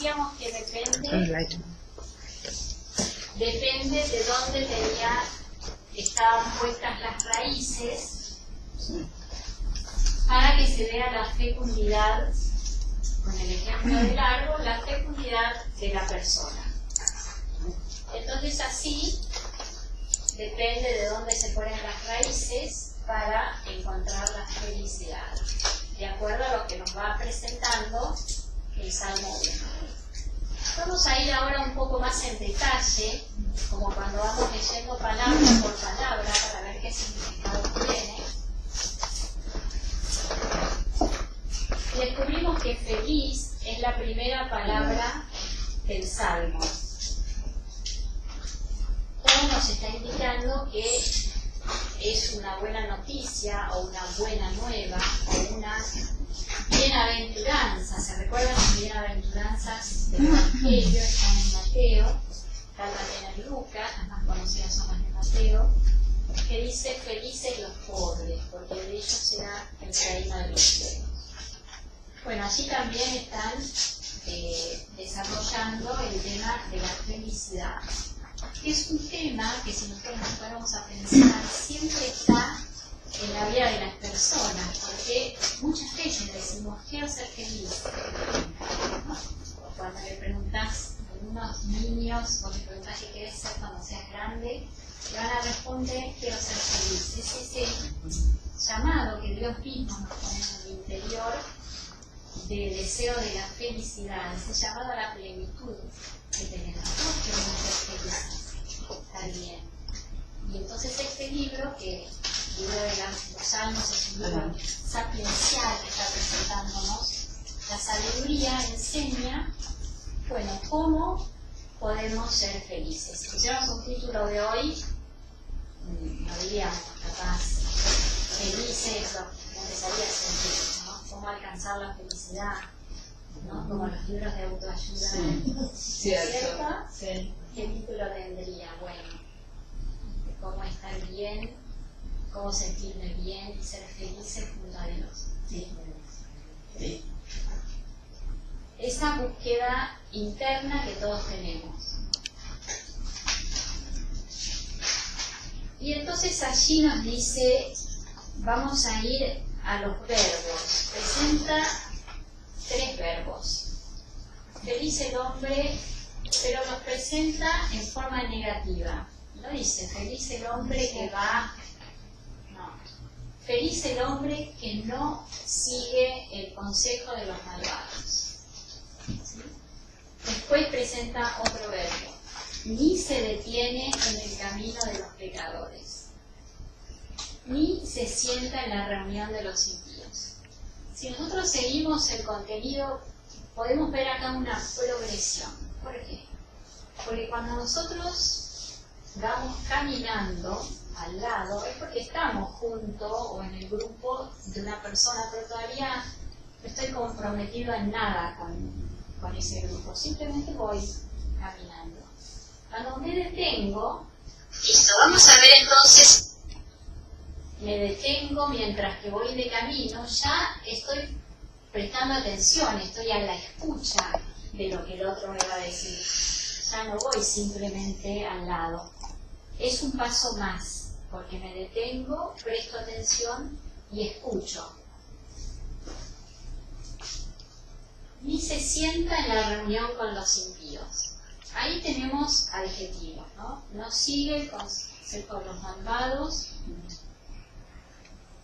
decíamos que depende de dónde estaban puestas las raíces para que se vea la fecundidad, con el ejemplo del árbol, la fecundidad de la persona. Entonces así depende de dónde se ponen las raíces para encontrar la felicidad, de acuerdo a lo que nos va presentando el Salmo 1. Vamos a ir ahora un poco más en detalle, como cuando vamos leyendo palabra por palabra para ver qué significado tiene. Descubrimos que feliz es la primera palabra del Salmo. Todo nos está indicando que es una buena noticia o una buena nueva o una bienaventuranza. ¿Se recuerdan las bienaventuranzas del Evangelio? Están en Mateo, están también en Lucas, las más conocidas son las de Mateo, que dice: felices los pobres, porque de ellos será el reino de los cielos. Bueno, allí también están desarrollando el tema de la felicidad, que es un tema que, si nosotros nos ponemos a pensar, siempre está en la vida de las personas, porque muchas veces decimos: quiero ser feliz. Cuando le preguntas a unos niños, o le preguntas qué quieres ser cuando seas grande, te van a responder: quiero ser feliz. Es ese llamado que Dios mismo nos pone en el interior de deseo de la felicidad, ese llamado a la plenitud que tenemos. Todos queremos ser felices, está bien. Y entonces este libro, que el libro de los Salmos, es un libro sapiencial que está presentándonos la sabiduría, enseña, bueno, cómo podemos ser felices. Si pusiéramos un título de hoy, no diríamos capaz felices, o empezaría a sentir, ¿no? Cómo alcanzar la felicidad, ¿no? Como los libros de autoayuda, ¿cierto? Sí. ¿Qué título tendría? Bueno, cómo estar bien, cómo sentirme bien y ser felices junto a Dios. Sí. Sí. Esa búsqueda interna que todos tenemos. Y entonces allí nos dice, vamos a ir a los verbos. Presenta 3 verbos. Feliz el hombre, pero los presenta en forma negativa. No dice feliz el hombre que va, no. Feliz el hombre que no sigue el consejo de los malvados. ¿Sí? Después presenta otro verbo. Ni se detiene en el camino de los pecadores, ni se sienta en la reunión de los impíos. Si nosotros seguimos el contenido, podemos ver acá una progresión. ¿Por qué? Porque cuando nosotros vamos caminando al lado, es porque estamos junto o en el grupo de una persona, pero todavía no estoy comprometido en nada con ese grupo, simplemente voy caminando. Cuando me detengo, listo, vamos a ver entonces, me detengo mientras que voy de camino, ya estoy prestando atención, estoy a la escucha de lo que el otro me va a decir. Ya no voy simplemente al lado. Es un paso más, porque me detengo, presto atención y escucho. Ni se sienta en la reunión con los impíos. Ahí tenemos adjetivos, ¿no? No sigue el consejo de los malvados,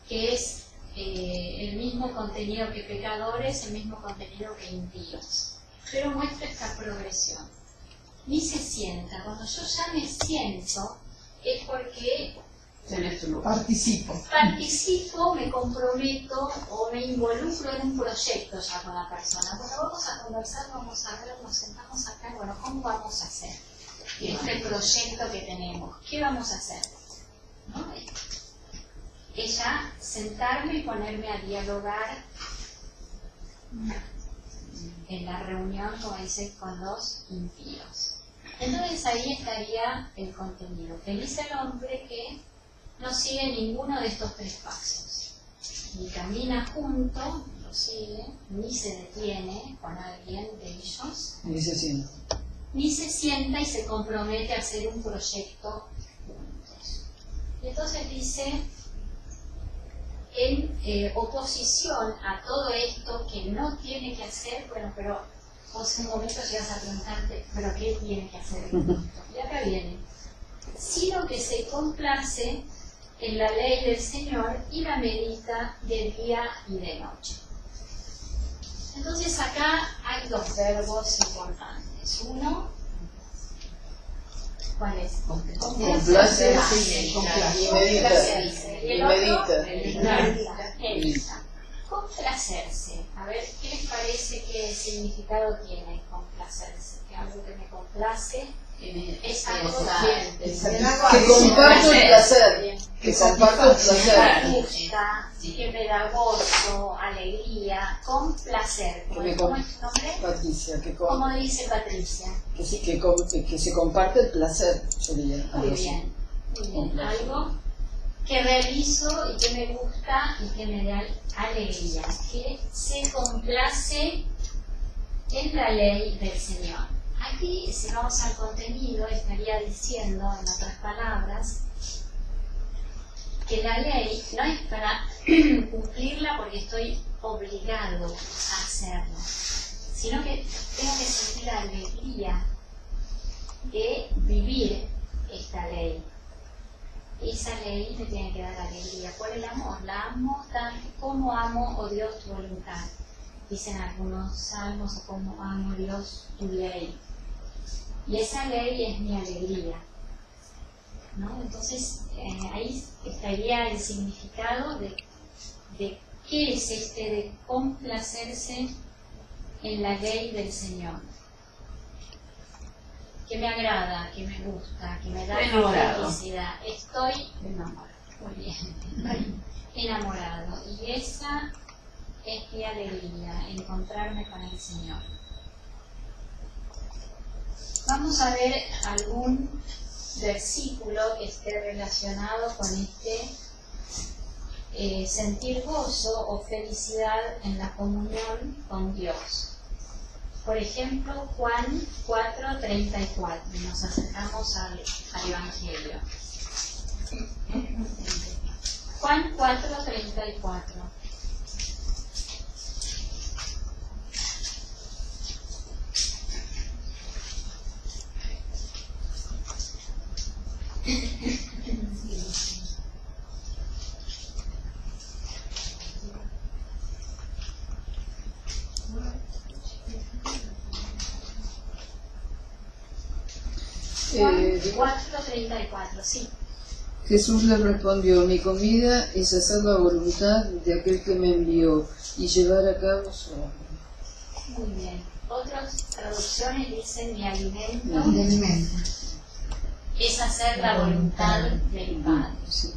que es el mismo contenido que pecadores, el mismo contenido que impíos. Pero muestra esta progresión. Ni se sienta. Cuando yo ya me siento, es porque participo, me comprometo o me involucro en un proyecto ya con la persona. Bueno, vamos a conversar, vamos a ver, nos sentamos acá, bueno, ¿cómo vamos a hacer este proyecto que tenemos? ¿Qué vamos a hacer? ¿No? Es ya sentarme y ponerme a dialogar en la reunión, como dice, con los impíos. Entonces ahí estaría el contenido. Feliz el hombre que no sigue ninguno de estos 3 pasos. Ni camina junto, lo sigue, ni se detiene con alguien de ellos, ellos, Ni se siente. ni se sienta y se compromete a hacer un proyecto juntos. Y entonces dice, en oposición a todo esto que no tiene que hacer, bueno, pero vos en un momento llegas a preguntarte, ¿pero qué tiene que hacer esto? Y acá viene. Sino que se complace en la ley del Señor y la medita de día y de noche. Entonces acá hay dos verbos importantes. Uno, ¿cuál es? Complace y medita. Y el otro, medita. Complacerse. A ver, ¿qué les parece qué significado tiene complacerse? Que algo que me complace es algo Que comparto el placer. Que comparto el placer. que me gusta, que me da gozo, alegría, complacer. ¿Cómo es tu nombre? Patricia, Como dice Patricia. que se comparte el placer, sería. Muy bien, muy bien. Algo que realizo y que me gusta y que me da alegría, que se complace en la ley del Señor. Aquí, si vamos al contenido, estaría diciendo, en otras palabras, que la ley no es para cumplirla porque estoy obligado a hacerlo, sino que tengo que sentir la alegría de vivir esta ley. Esa ley me tiene que dar alegría. Por el amor, la amo tal como amo, oh Dios, tu voluntad. Dicen algunos salmos, o como amo, Dios, tu ley. Y esa ley es mi alegría, ¿no? Entonces, ahí estaría el significado de qué es de complacerse en la ley del Señor. Que me agrada, que me gusta, que me da felicidad. Estoy enamorado. Muy bien. Estoy enamorado. Y esa es mi alegría, encontrarme con el Señor. Vamos a ver algún versículo que esté relacionado con sentir gozo o felicidad en la comunión con Dios. Por ejemplo, Juan 4:34. Nos acercamos al Evangelio. Juan 4:34. Juan 4:34, sí. Jesús le respondió: mi comida es hacer la voluntad de aquel que me envió y llevar a cabo su obra. Muy bien. Otras traducciones dicen: mi alimento es hacer la voluntad del Padre. Sí.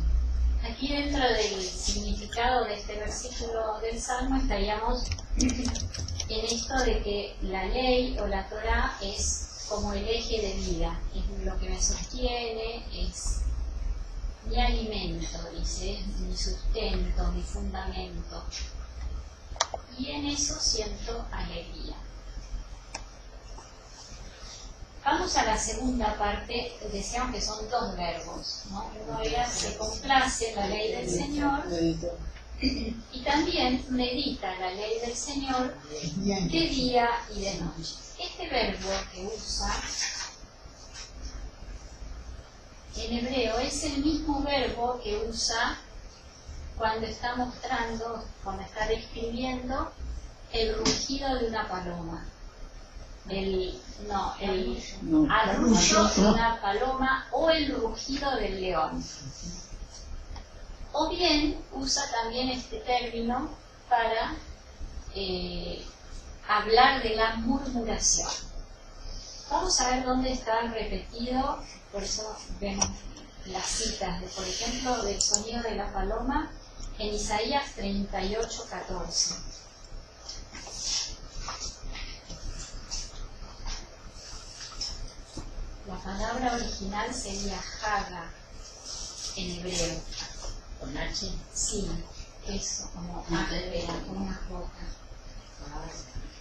Aquí dentro del significado de este versículo del Salmo estaríamos en esto de que la ley o la Torá es como el eje de vida, es lo que me sostiene, es mi alimento, dice, mi sustento, mi fundamento. Y en eso siento alegría. Vamos a la segunda parte. Decíamos que son dos verbos, ¿no? Uno era se complace la ley del Señor y también medita la ley del Señor de día y de noche. Este verbo que usa en hebreo es el mismo verbo que usa cuando está mostrando, cuando está describiendo el rugido de una paloma. El arrullo de una paloma o el rugido del león. O bien usa también este término para hablar de la murmuración. Vamos a ver dónde está repetido, por eso vemos las citas, por ejemplo, del sonido de la paloma en Isaías 38:14. La palabra original sería Haga en hebreo. ¿Con H? Sí, eso, como áspera, como una roca.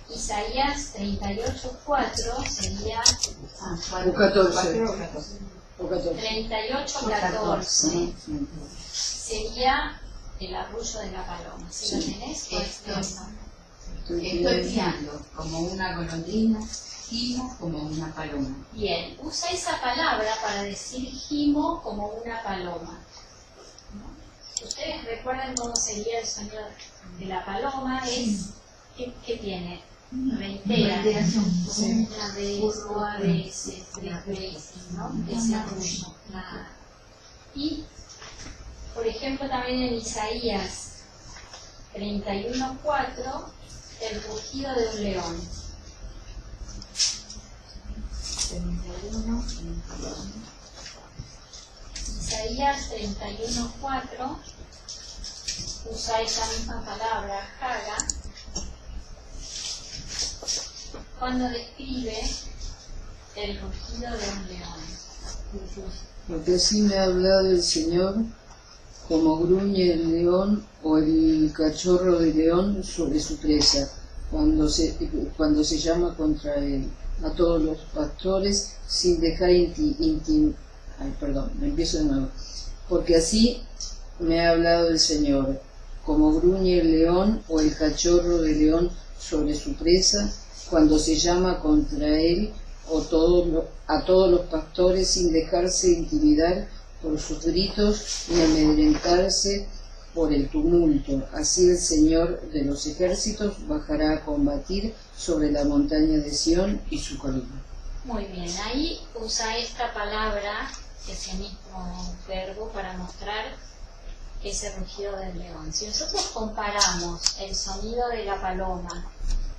Isaías 38:4 sería O 14. O 14. 38:14 sería el arrullo de la paloma. ¿Sí lo tenés? Estoy guiando como una golondrina, gimo como una paloma. Bien, usa esa palabra para decir gimo como una paloma. ¿No? ¿Ustedes recuerdan cómo sería el sonido de la paloma? Es, ¿qué tiene? Reitera. Una vez, dos veces, tres veces, ¿no? Ese arrullo. Y, por ejemplo, también en Isaías 31:4, el rugido de un león. 31. Isaías 31:4 usa esa misma palabra, haga, cuando describe el rugido de un león. Porque así me ha hablado el Señor, como gruñe el león o el cachorro de león sobre su presa, cuando se llama contra él, a todos los pastores sin dejar empiezo de nuevo. Porque así me ha hablado el Señor, como gruñe el león o el cachorro de león sobre su presa, cuando se llama contra él a todos los pastores sin dejarse intimidar por sus gritos ni amedrentarse por el tumulto. Así el Señor de los ejércitos bajará a combatir sobre la montaña de Sión y su colina. Muy bien, ahí usa esta palabra, ese mismo verbo, para mostrar ese rugido del león. Si nosotros comparamos el sonido de la paloma,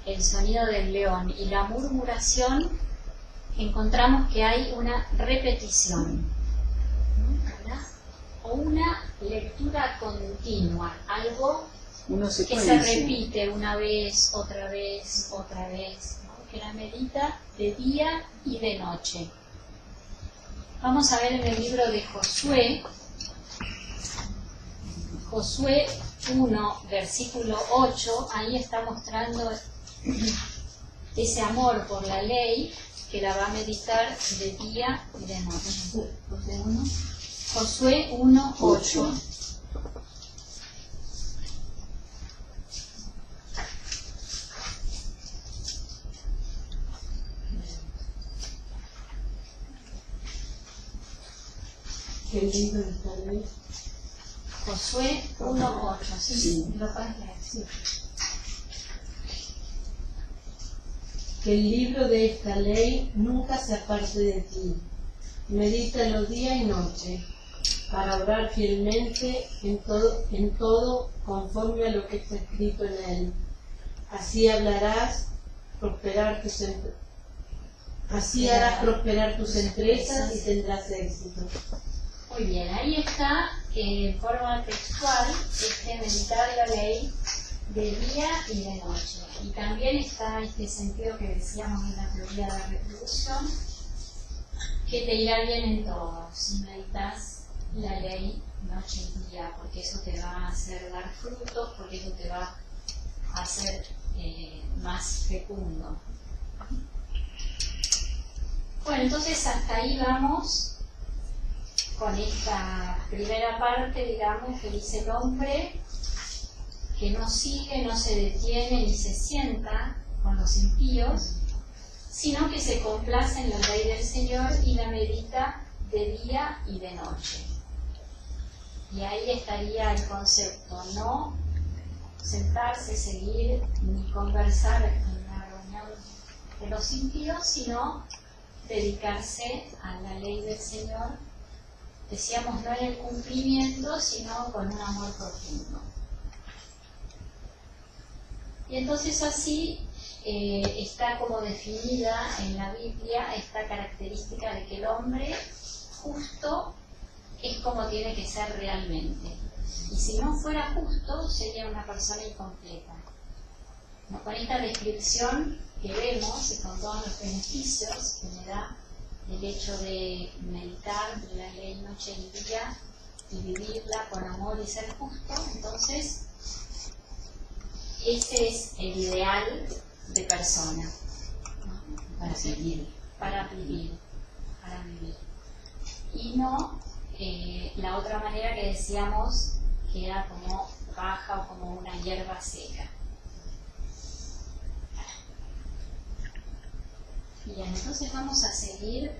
el sonido del león y la murmuración, encontramos que hay una repetición, ¿verdad? O una lectura continua, algo que se repite una vez, otra vez, otra vez, ¿no? Que la medita de día y de noche. Vamos a ver en el libro de Josué 1, versículo 8, ahí está mostrando ese amor por la ley que la va a meditar de día y de noche. Josué 1, 8. ¿Qué libro está ahí? Josué 1, 8. Sí, lo puedes leer. Sí. Que el libro de esta ley nunca se aparte de ti. Medítalo día y noche, para obrar fielmente en todo conforme a lo que está escrito en él. Así harás prosperar tus empresas y tendrás éxito. Muy bien, ahí está en forma textual meditar la ley de día y de noche. Y también está este sentido que decíamos en la teoría de la retribución, que te irá bien en todo si meditas la ley noche y día, porque eso te va a hacer dar frutos, porque eso te va a hacer más fecundo. Bueno, entonces hasta ahí vamos con esta primera parte, digamos, que dice el hombre que no sigue, no se detiene ni se sienta con los impíos, sino que se complace en la ley del Señor y la medita de día y de noche. Y ahí estaría el concepto, no sentarse, seguir, ni conversar en la reunión de los impíos, sino dedicarse a la ley del Señor, decíamos, no en el cumplimiento, sino con un amor profundo. Y entonces así está como definida en la Biblia esta característica de que el hombre justo es como tiene que ser realmente. Y si no fuera justo, sería una persona incompleta. ¿No? Con esta descripción que vemos y con todos los beneficios que me da el hecho de meditar la ley noche y día y vivirla con amor y ser justo, entonces ese es el ideal de persona, ¿no? Para vivir. Y no la otra manera que decíamos, que era como paja o como una hierba seca. Bien, entonces vamos a seguir.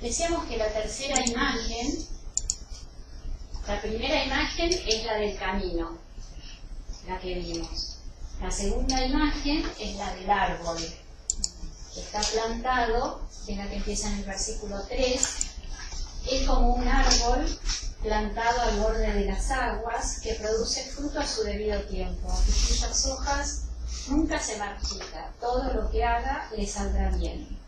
Decíamos que la tercera imagen, la primera imagen es la del camino, la que vimos. La segunda imagen es la del árbol, que está plantado, que es la que empieza en el versículo 3. Es como un árbol plantado al borde de las aguas, que produce fruto a su debido tiempo, y cuyas hojas nunca se marchita, todo lo que haga le saldrá bien.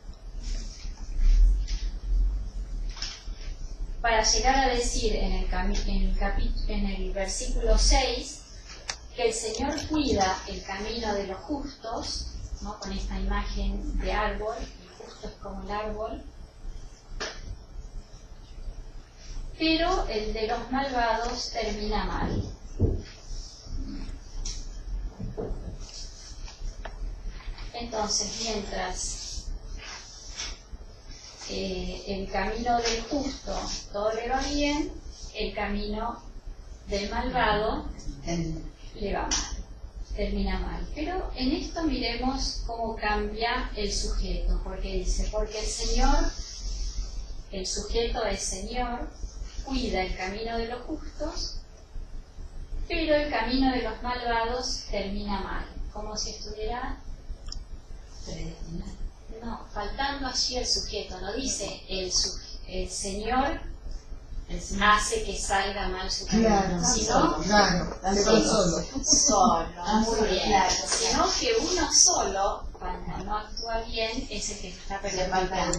Para llegar a decir en el versículo 6 que el Señor cuida el camino de los justos, ¿no? Con esta imagen de árbol, el justo es como el árbol, pero el de los malvados termina mal. Entonces, mientras el camino del justo todo le va bien, el camino del malvado le va mal, termina mal. Pero en esto miremos cómo cambia el sujeto, porque dice, porque el Señor, el sujeto es Señor, cuida el camino de los justos, pero el camino de los malvados termina mal, como si estuviera predestinado. No, faltando allí el sujeto, no dice el Señor hace que salga mal su camino, sino solo, muy bien, claro, sino que uno solo, cuando no actúa bien, es el que está perjudicando.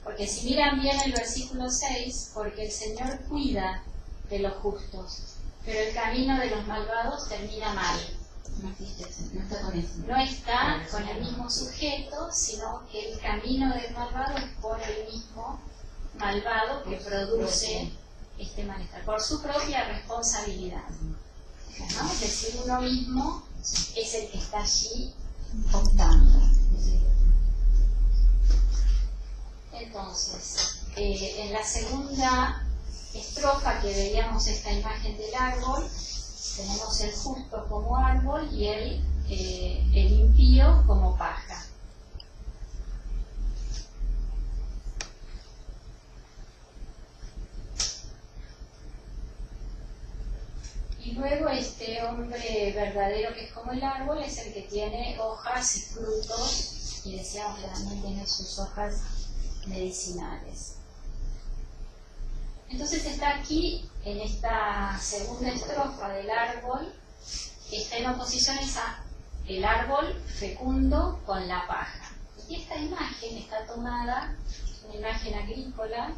Porque si miran bien el versículo 6, porque el Señor cuida de los justos, pero el camino de los malvados termina mal. No está con el mismo sujeto, sino que el camino del malvado es por el mismo malvado que produce este malestar, por su propia responsabilidad, ¿no? Es decir, uno mismo es el que está allí optando. Entonces, en la segunda estrofa que veíamos esta imagen del árbol, tenemos el justo como árbol y el impío como paja. Y luego este hombre verdadero que es como el árbol es el que tiene hojas y frutos, y decíamos que también tiene sus hojas medicinales. Entonces está aquí, en esta segunda estrofa del árbol, está en oposición a el árbol fecundo con la paja. Y esta imagen está tomada, una imagen agrícola,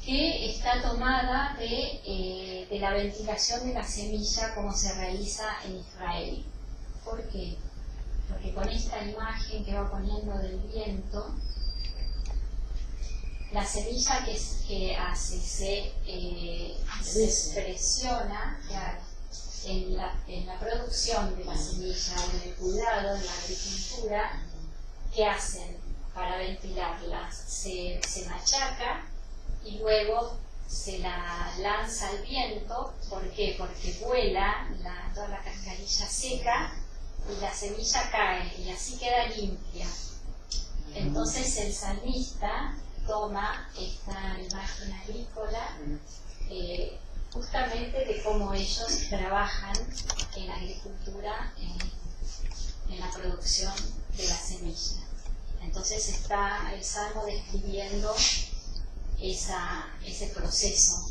que está tomada de la ventilación de la semilla como se realiza en Israel. ¿Por qué? Porque con esta imagen que va poniendo del viento, la semilla que hace se presiona, claro, en la producción de la semilla, en el cuidado, en la agricultura. ¿Qué hacen para ventilarla? Se machaca y luego se la lanza al viento. ¿Por qué? Porque vuela toda la cascarilla seca y la semilla cae y así queda limpia. Entonces el salmista toma esta imagen agrícola justamente de cómo ellos trabajan en la agricultura, en la producción de la semilla. Entonces está el Salmo describiendo ese proceso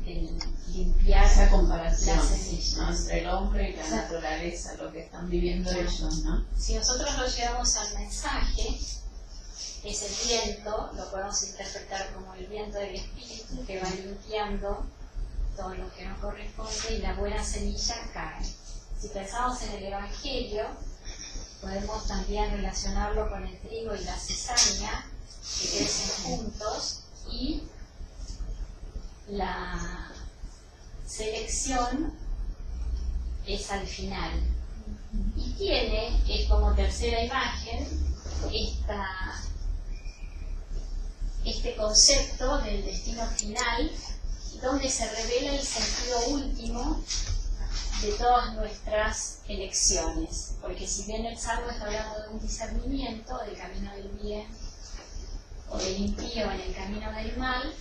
de limpiar esa comparación, la semilla, ¿no? Entre el hombre y la naturaleza, lo que están viviendo ellos, ¿no? Si nosotros lo llevamos al mensaje, es el viento, lo podemos interpretar como el viento del Espíritu que va limpiando todo lo que nos corresponde y la buena semilla cae. Si pensamos en el Evangelio, podemos también relacionarlo con el trigo y la cizaña, que crecen juntos, y la selección es al final. Y tiene, es como tercera imagen, este concepto del destino final, donde se revela el sentido último de todas nuestras elecciones. Porque si bien el Salmo está hablando de un discernimiento del camino del bien o del impío en el camino del mal,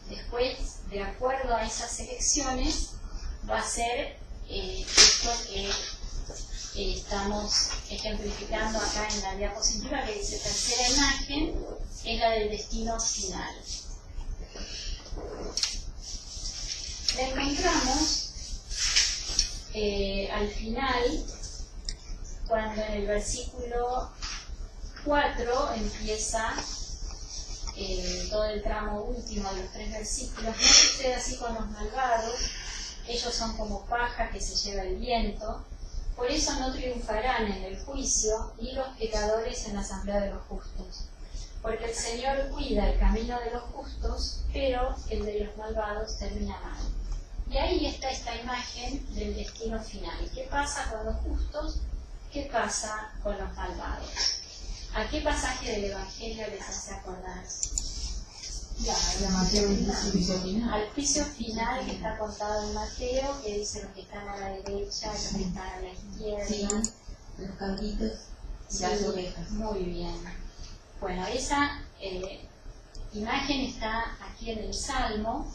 después, de acuerdo a esas elecciones, va a ser esto que estamos ejemplificando acá en la diapositiva, que dice tercera imagen, es la del destino final. La encontramos al final, cuando en el versículo 4 empieza todo el tramo último de los 3 versículos. No sucede así con los malvados, ellos son como paja que se lleva el viento, por eso no triunfarán en el juicio, ni los pecadores en la asamblea de los justos. Porque el Señor cuida el camino de los justos, pero el de los malvados termina mal. Y ahí está esta imagen del destino final. ¿Qué pasa con los justos? ¿Qué pasa con los malvados? ¿A qué pasaje del Evangelio les hace acordar? Al juicio final que está contado en Mateo, que dice los que están a la derecha y los que están a la izquierda. Sí, los cabritos y las ovejas. Muy bien. Bueno, esa imagen está aquí en el Salmo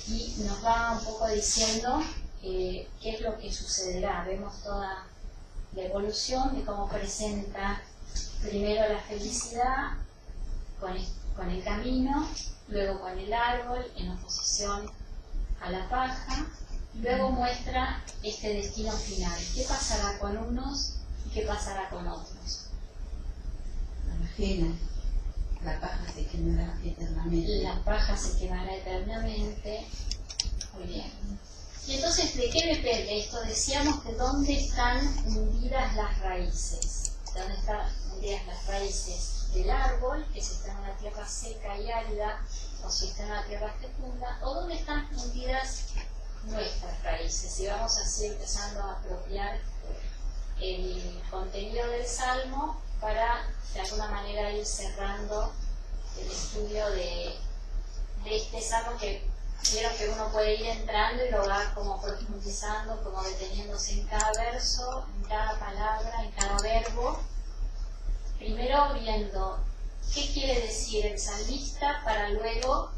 y nos va un poco diciendo qué es lo que sucederá. Vemos toda la evolución de cómo presenta primero la felicidad con el camino, luego con el árbol en oposición a la paja, luego muestra este destino final. ¿Qué pasará con unos y qué pasará con otros? Ajena, la paja se quemará eternamente. La paja se quemará eternamente. Muy bien. Y entonces, ¿de qué depende esto? Decíamos que dónde están hundidas las raíces. ¿Dónde están hundidas las raíces del árbol, que si está en una tierra seca y árida, o si está en una tierra fecunda, o dónde están hundidas nuestras raíces? Y vamos así empezando a apropiar el contenido del Salmo para de alguna manera ir cerrando el estudio de este Salmo, que vieron que uno puede ir entrando y lo va como profundizando, como deteniéndose en cada verso, en cada palabra, en cada verbo. Primero viendo qué quiere decir el salmista para luego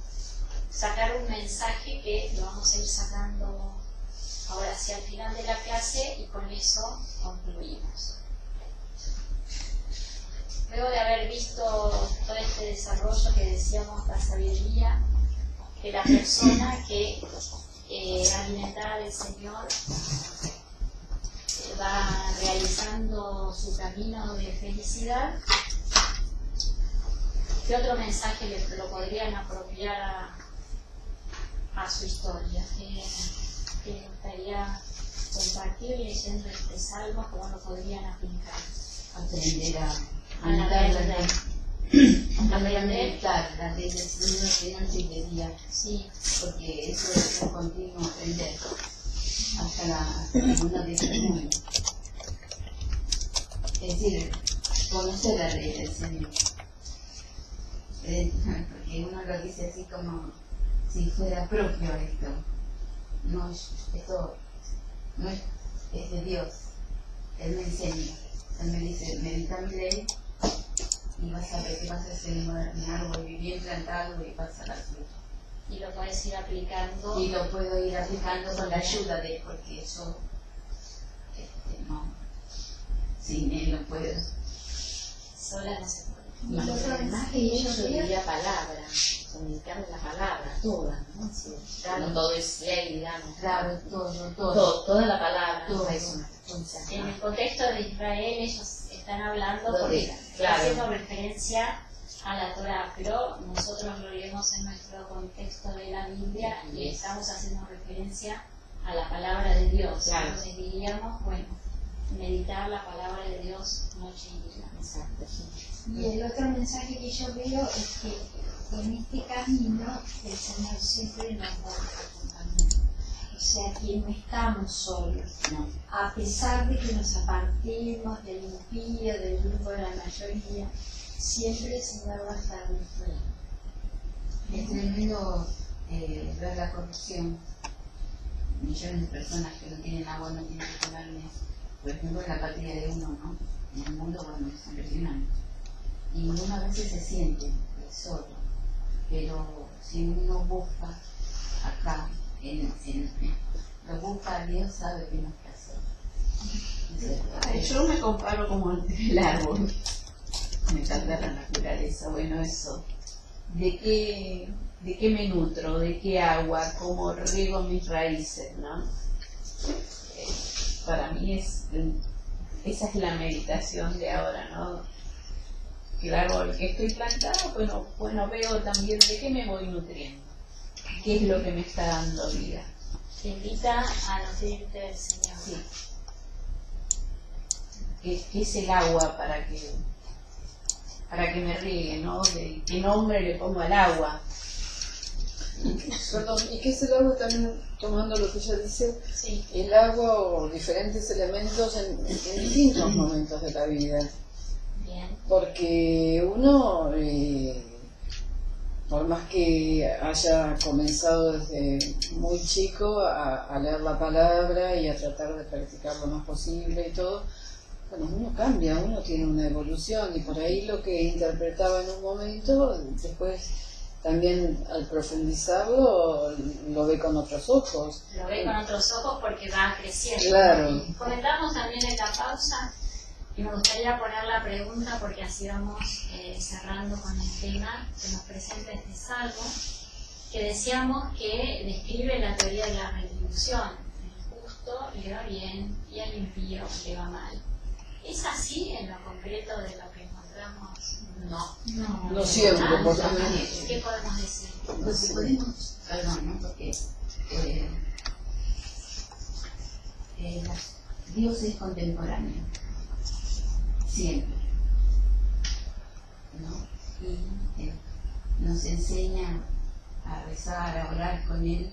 sacar un mensaje que lo vamos a ir sacando ahora hacia el final de la clase y con eso concluimos. Luego de haber visto todo este desarrollo que decíamos, la sabiduría de la persona que alimentada del Señor va realizando su camino de felicidad, ¿qué otro mensaje lo podrían apropiar a su historia? ¿Qué les gustaría compartir leyendo este salmo? ¿Cómo lo podrían aplicar? Aprender a meditar las leyes del Señor de noche y de día. Sí. Porque eso es un continuo aprender hasta la segunda de este mundo. Es decir, conocer la ley del Señor. Porque uno lo dice así como si fuera propio esto. No es, esto no es, es de Dios. Él me enseña. Él me dice, medita mi ley y vas a ver que vas a ser un árbol bien plantado y vas a dar fruto. Y lo puedes ir aplicando. Y lo puedo ir aplicando con la ayuda de él, porque eso no, sin él no puedo. Sola no se puede. Y lo demás que ellos diría palabra, comunicar la palabra, toda, ¿no? Sí, claro, no todo es ley, digamos. Claro, todo. Toda la palabra, todo. Es una en el contexto de Israel ellos están hablando porque claro, haciendo referencia a la Torah, pero nosotros lo leemos en nuestro contexto de la Biblia y estamos haciendo referencia a la palabra de Dios. Claro. Entonces diríamos, bueno, meditar la palabra de Dios noche y día. Exacto, sí. Y el otro mensaje que yo veo es que en este camino el Señor siempre nos va acompañando. O sea que no estamos solos. No. A pesar de que nos apartemos del impío, del grupo de la mayoría, siempre el Señor va a estar nuestro lado. Es tremendo ver la corrupción. Millones de personas que no tienen agua, no tienen que tomarme. Por ejemplo, la patria de uno, ¿no? En el mundo, bueno, es impresionante. Y uno a veces se siente solo, pero si uno busca acá, lo busca a Dios, sabe que no está solo. Yo me comparo como el árbol. Me encanta la naturaleza, bueno, eso. ¿De qué me nutro? ¿De qué agua? ¿Cómo riego mis raíces? ¿No? Para mí esa es la meditación de ahora, ¿no? El árbol que estoy plantado, bueno, veo también de qué me voy nutriendo, qué es lo que me está dando vida. Te invita a nutrirte del Señor. Sí. ¿Qué es el agua para que me riegue, ¿no? ¿De qué nombre le pongo al agua? Perdón, ¿y qué es el agua también, tomando lo que ella dice? Sí. El agua o diferentes elementos en distintos momentos de la vida. Bien. Porque uno, por más que haya comenzado desde muy chico a leer la palabra y a tratar de practicar lo más posible y todo, bueno, uno cambia, uno tiene una evolución y por ahí lo que interpretaba en un momento, después también al profundizarlo lo ve con otros ojos. Lo ve con otros ojos porque va creciendo. Claro. Comentamos también en la pausa y me gustaría poner la pregunta porque así vamos cerrando con el tema que nos presenta este salmo, que decíamos que describe la teoría de la retribución. El justo le va bien y al impío le va mal. ¿Es así en lo concreto de lo que encontramos? No siempre, porque ¿Qué podemos decir? Lo que podemos, perdón, ¿no? Porque Dios es contemporáneo, siempre, ¿no? Y nos enseña a rezar, a orar con Él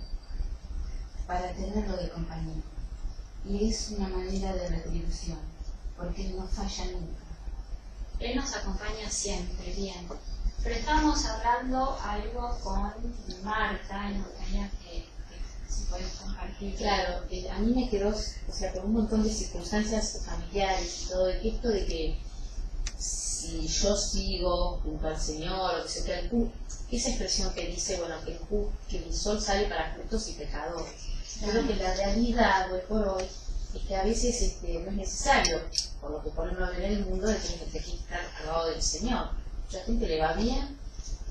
para tenerlo de compañía. Y es una manera de retribución, porque Él no falla nunca. Él nos acompaña siempre, bien. Pero estábamos hablando algo con Marta, y me gustaría que si puedes compartir. Claro, a mí me quedó, o sea, por un montón de circunstancias familiares y todo, esto de que si yo sigo junto al Señor, o que se crea esa expresión que dice, bueno, que el sol sale para justos y pecadores. Creo que la realidad, hoy por hoy, es que a veces no es necesario, por lo que por uno ve en el mundo, de que estar al lado del Señor. Mucha gente le va bien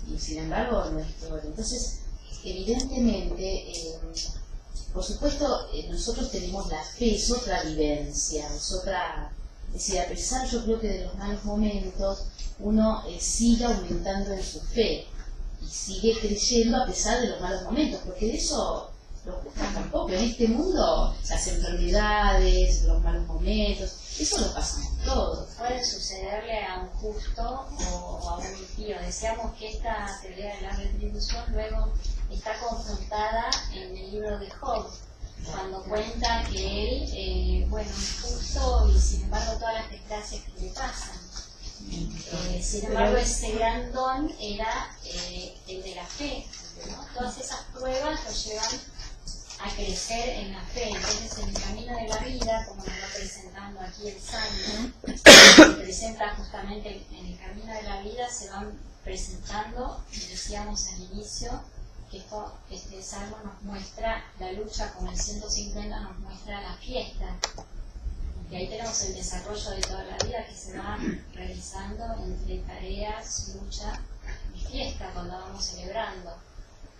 y sin embargo no es todo. Entonces, evidentemente, por supuesto, nosotros tenemos la fe, es otra vivencia, es otra. Es decir, a pesar, yo creo que de los malos momentos, uno sigue aumentando en su fe y sigue creyendo a pesar de los malos momentos, porque de eso los justos tampoco. En este mundo, las enfermedades, los malos momentos, eso lo pasamos todos. Puede sucederle a un justo o a un impío. Decíamos que esta teoría de la retribución luego está confrontada en el libro de Job, cuando cuenta que él, es justo y sin embargo todas las desgracias que le pasan. Sin embargo, ese gran don era el de la fe, ¿no? Todas esas pruebas lo llevan a crecer en la fe. Entonces, en el camino de la vida, como nos va presentando aquí el Salmo, presenta justamente en el camino de la vida, se van presentando, decíamos al inicio, que este Salmo nos muestra la lucha, como el 150 nos muestra la fiesta. Y ahí tenemos el desarrollo de toda la vida que se va realizando entre tareas, lucha y fiesta cuando vamos celebrando.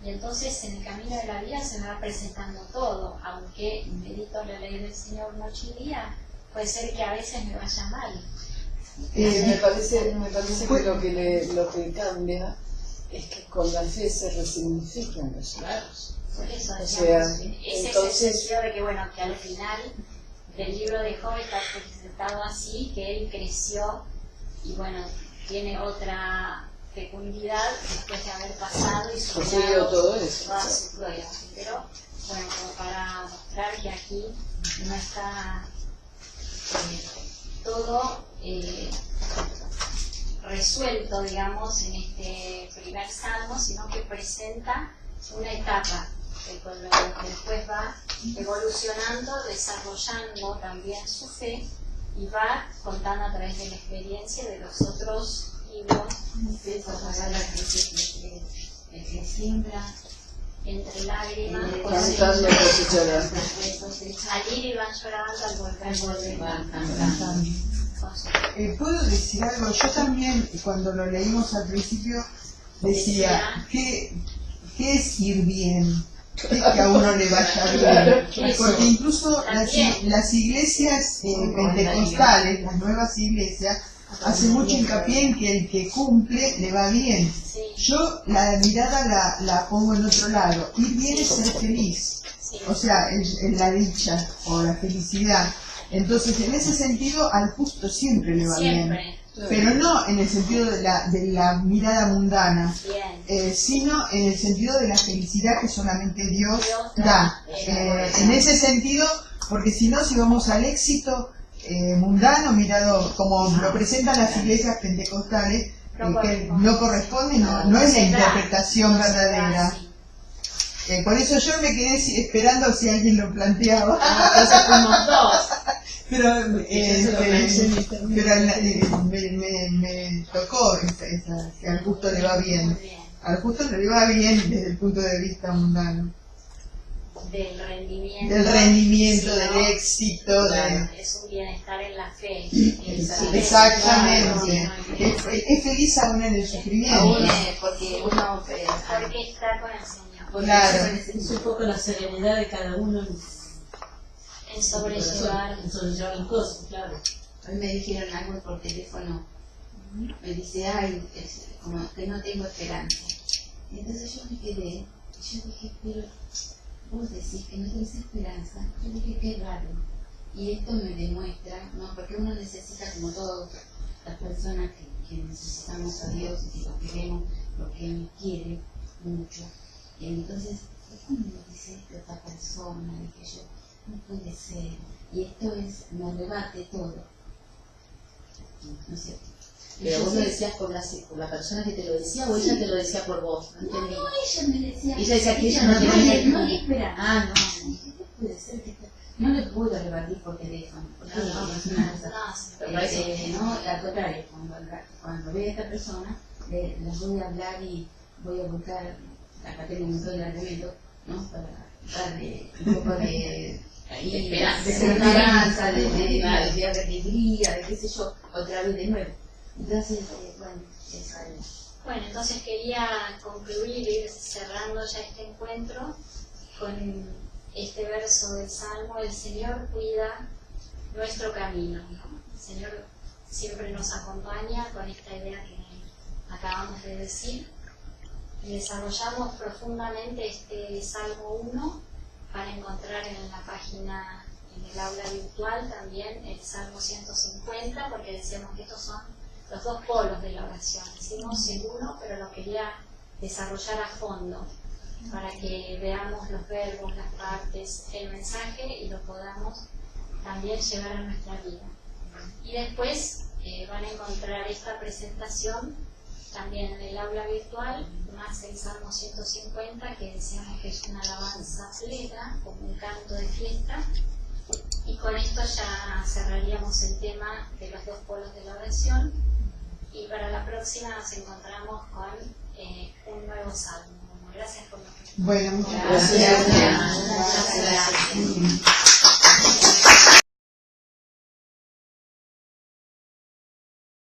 Y entonces en el camino de la vida se me va presentando todo, aunque medito la ley del Señor noche y día, puede ser que a veces me vaya mal. Me parece que lo que cambia es que con la fe se resignifican los hechos. Por eso O decíamos, sea, es entonces, ese sentido de que al final del libro de Job está presentado así, que él creció y tiene otra fecundidad después de haber pasado y sufrido todo eso. toda su prueba. Pero bueno, como para mostrar que aquí no está todo resuelto, digamos, en este primer salmo, sino que presenta una etapa con lo que después va evolucionando, desarrollando también su fe y va contando a través de la experiencia de los otros libros. Esa palabra el que siembra Entre lágrimas, Cantando cosechará. al ir y van llorando, al volver van cantando. ¿Puedo decir algo? Yo también, cuando lo leímos al principio, decía, ¿qué es ir bien? ¿Qué es que a uno le vaya bien? Porque incluso las iglesias pentecostales, las nuevas iglesias, hacen mucho hincapié en que el que cumple le va bien. Yo la mirada la pongo en otro lado. Ir bien es ser feliz, o sea, en la dicha o la felicidad. Entonces, en ese sentido, al justo siempre le va bien, pero no en el sentido de la mirada mundana, sino en el sentido de la felicidad que solamente Dios da. En ese sentido, porque si no, si vamos al éxito mundano, mirado como lo presentan las iglesias pentecostales, que no corresponde, no es la interpretación verdadera. Por eso yo me quedé esperando si alguien lo planteaba. Entonces fuimos dos. Pero me tocó que al justo le va bien. Al justo le va bien desde el punto de vista mundano. Del rendimiento. Del rendimiento, del éxito. Es un bienestar en la fe. Exactamente. Es feliz aún en el sufrimiento. Porque uno... Porque está con el Señor. Claro. Es un poco la serenidad de cada uno en sobrellevar las cosas, claro. A mí me dijeron algo por teléfono, me dice, ay, como que no tengo esperanza. Y entonces yo me quedé, y yo dije, pero vos decís que no tenés esperanza. Yo dije, qué raro. Y esto me demuestra, ¿no? Porque uno necesita, como todas las personas que necesitamos a Dios y que lo queremos, lo que Él quiere mucho. Y entonces, ¿cómo me dice esta persona? Dije yo, no puede ser. Y esto me rebate todo. ¿No es cierto? Pero vos lo decías por la persona que te lo decía o ella te lo decía por vos. No entendí. No, ella me decía. Ella decía que ella no tenía espera. Ah, no. ¿Qué puede ser que no le puedo rebatir por teléfono? Porque es una cosa. No, al contrario, cuando vea a esta persona, les voy a hablar y voy a buscar. Acá tengo un montón de argumentos, ¿no? Para darle un poco de esperanza, de alegría, de qué sé yo, otra vez de nuevo. Entonces, bueno, eso es. Bueno, entonces quería concluir, ir cerrando ya este encuentro con este verso del Salmo: el Señor cuida nuestro camino, ¿no? El Señor siempre nos acompaña con esta idea que acabamos de decir. Desarrollamos profundamente este Salmo 1 para encontrar en la página, en el aula virtual, también el Salmo 150, porque decíamos que estos son los dos polos de la oración. Hicimos el uno, pero lo quería desarrollar a fondo para que veamos los verbos, las partes, el mensaje y lo podamos también llevar a nuestra vida. Y después van a encontrar esta presentación también en el aula virtual, más el Salmo 150, que decíamos que es una alabanza plena, como un canto de fiesta. Y con esto ya cerraríamos el tema de los dos polos de la oración. Y para la próxima nos encontramos con un nuevo salmo. Gracias por la pregunta. Bueno, muchas gracias. Gracias.